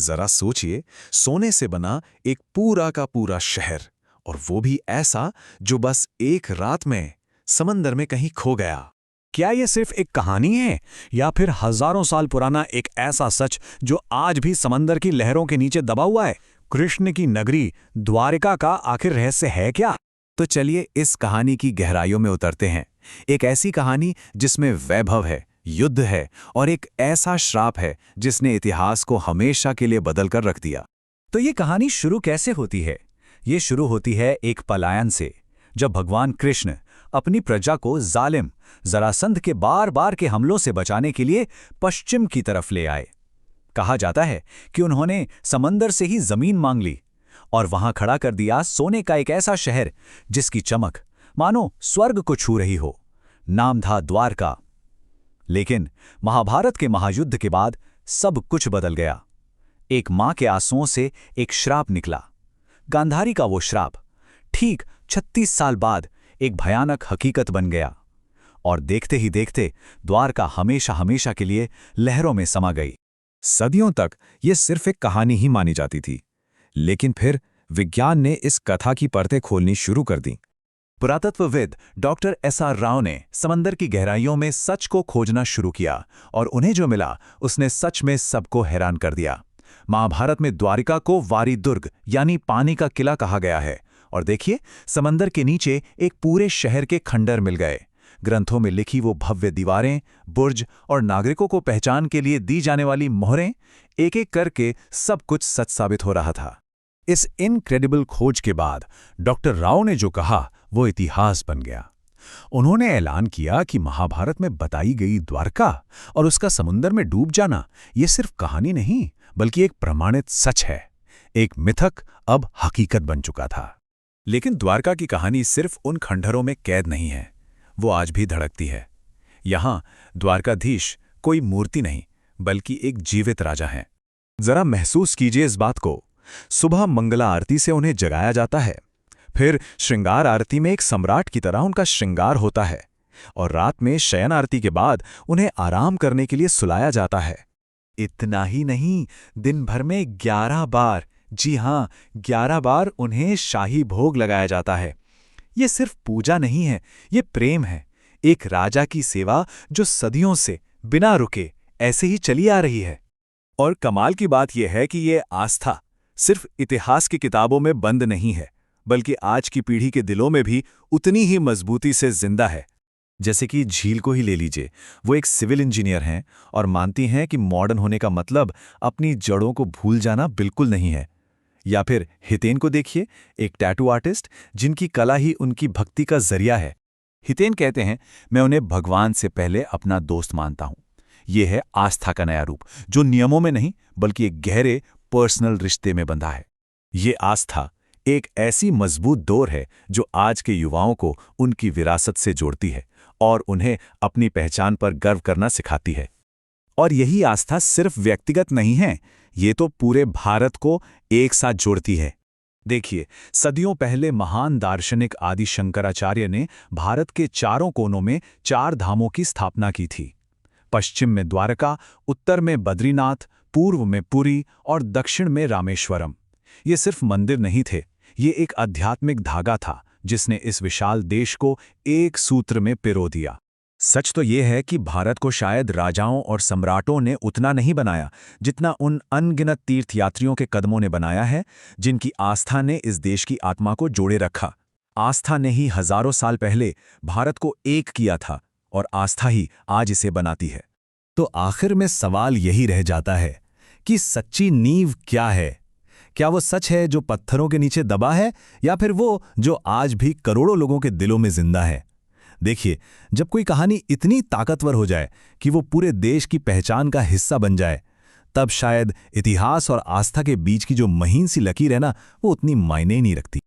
जरा सोचिए, सोने से बना एक पूरा का पूरा शहर, और वो भी ऐसा जो बस एक रात में समंदर में कहीं खो गया। क्या ये सिर्फ एक कहानी है या फिर हजारों साल पुराना एक ऐसा सच जो आज भी समंदर की लहरों के नीचे दबा हुआ है? कृष्ण की नगरी द्वारिका का आखिर रहस्य है क्या? तो चलिए इस कहानी की गहराइयों में उतरते हैं। एक ऐसी कहानी जिसमें वैभव है, युद्ध है और एक ऐसा श्राप है जिसने इतिहास को हमेशा के लिए बदल कर रख दिया। तो ये कहानी शुरू कैसे होती है? ये शुरू होती है एक पलायन से, जब भगवान कृष्ण अपनी प्रजा को जालिम जरासंध के बार बार के हमलों से बचाने के लिए पश्चिम की तरफ ले आए। कहा जाता है कि उन्होंने समंदर से ही जमीन मांग ली और वहां खड़ा कर दिया सोने का एक ऐसा शहर जिसकी चमक मानो स्वर्ग को छू रही हो। नाम था द्वारका। लेकिन महाभारत के महायुद्ध के बाद सब कुछ बदल गया। एक मां के आंसुओं से एक श्राप निकला। गांधारी का वो श्राप ठीक 36 साल बाद एक भयानक हकीकत बन गया, और देखते ही देखते द्वारका हमेशा हमेशा के लिए लहरों में समा गई। सदियों तक ये सिर्फ एक कहानी ही मानी जाती थी, लेकिन फिर विज्ञान ने इस कथा की परतें खोलनी शुरू कर दी। पुरातत्वविद डॉक्टर एस.आर. राव ने समंदर की गहराइयों में सच को खोजना शुरू किया, और उन्हें जो मिला उसने सच में सबको हैरान कर दिया। महाभारत में द्वारिका को वारी दुर्ग यानी पानी का किला कहा गया है, और देखिए समंदर के नीचे एक पूरे शहर के खंडर मिल गए। ग्रंथों में लिखी वो भव्य दीवारें, बुर्ज और नागरिकों को पहचान के लिए दी जाने वाली मोहरें, एक एक करके सब कुछ सच साबित हो रहा था। इस इनक्रेडिबल खोज के बाद डॉक्टर राव ने जो कहा वो इतिहास बन गया। उन्होंने ऐलान किया कि महाभारत में बताई गई द्वारका और उसका समुद्र में डूब जाना ये सिर्फ कहानी नहीं बल्कि एक प्रमाणित सच है। एक मिथक अब हकीकत बन चुका था। लेकिन द्वारका की कहानी सिर्फ उन खंडहरों में कैद नहीं है, वो आज भी धड़कती है। यहां द्वारकाधीश कोई मूर्ति नहीं बल्कि एक जीवित राजा है। जरा महसूस कीजिए इस बात को। सुबह मंगला आरती से उन्हें जगाया जाता है, फिर श्रृंगार आरती में एक सम्राट की तरह उनका श्रृंगार होता है, और रात में शयन आरती के बाद उन्हें आराम करने के लिए सुलाया जाता है। इतना ही नहीं, दिन भर में 11 बार, जी हां 11 बार उन्हें शाही भोग लगाया जाता है। ये सिर्फ पूजा नहीं है, ये प्रेम है, एक राजा की सेवा जो सदियों से बिना रुके ऐसे ही चली आ रही है। और कमाल की बात यह है कि ये आस्था सिर्फ इतिहास की किताबों में बंद नहीं है, बल्कि आज की पीढ़ी के दिलों में भी उतनी ही मजबूती से जिंदा है। जैसे कि झील को ही ले लीजिए, वो एक सिविल इंजीनियर हैं और मानती हैं कि मॉडर्न होने का मतलब अपनी जड़ों को भूल जाना बिल्कुल नहीं है। या फिर हितेन को देखिए, एक टैटू आर्टिस्ट जिनकी कला ही उनकी भक्ति का जरिया है। हितेन कहते हैं, मैं उन्हें भगवान से पहले अपना दोस्त मानता हूं। यह है आस्था का नया रूप, जो नियमों में नहीं बल्कि एक गहरे पर्सनल रिश्ते में बंधा है। ये आस्था एक ऐसी मजबूत डोर है जो आज के युवाओं को उनकी विरासत से जोड़ती है और उन्हें अपनी पहचान पर गर्व करना सिखाती है। और यही आस्था सिर्फ व्यक्तिगत नहीं है, ये तो पूरे भारत को एक साथ जोड़ती है। देखिए, सदियों पहले महान दार्शनिक आदि शंकराचार्य ने भारत के चारों कोनों में 4 धामों की स्थापना की थी। पश्चिम में द्वारका, उत्तर में बद्रीनाथ, पूर्व में पुरी और दक्षिण में रामेश्वरम। ये सिर्फ मंदिर नहीं थे, ये एक आध्यात्मिक धागा था जिसने इस विशाल देश को एक सूत्र में पिरो दिया। सच तो ये है कि भारत को शायद राजाओं और सम्राटों ने उतना नहीं बनाया जितना उन अनगिनत तीर्थयात्रियों के कदमों ने बनाया है, जिनकी आस्था ने इस देश की आत्मा को जोड़े रखा। आस्था ने ही हजारों साल पहले भारत को एक किया था, और आस्था ही आज इसे बनाती है। तो आखिर में सवाल यही रह जाता है कि सच्ची नींव क्या है? क्या वो सच है जो पत्थरों के नीचे दबा है, या फिर वो जो आज भी करोड़ों लोगों के दिलों में जिंदा है? देखिए, जब कोई कहानी इतनी ताकतवर हो जाए कि वो पूरे देश की पहचान का हिस्सा बन जाए, तब शायद इतिहास और आस्था के बीच की जो महीन सी लकीर है ना, वो उतनी मायने ही नहीं रखती।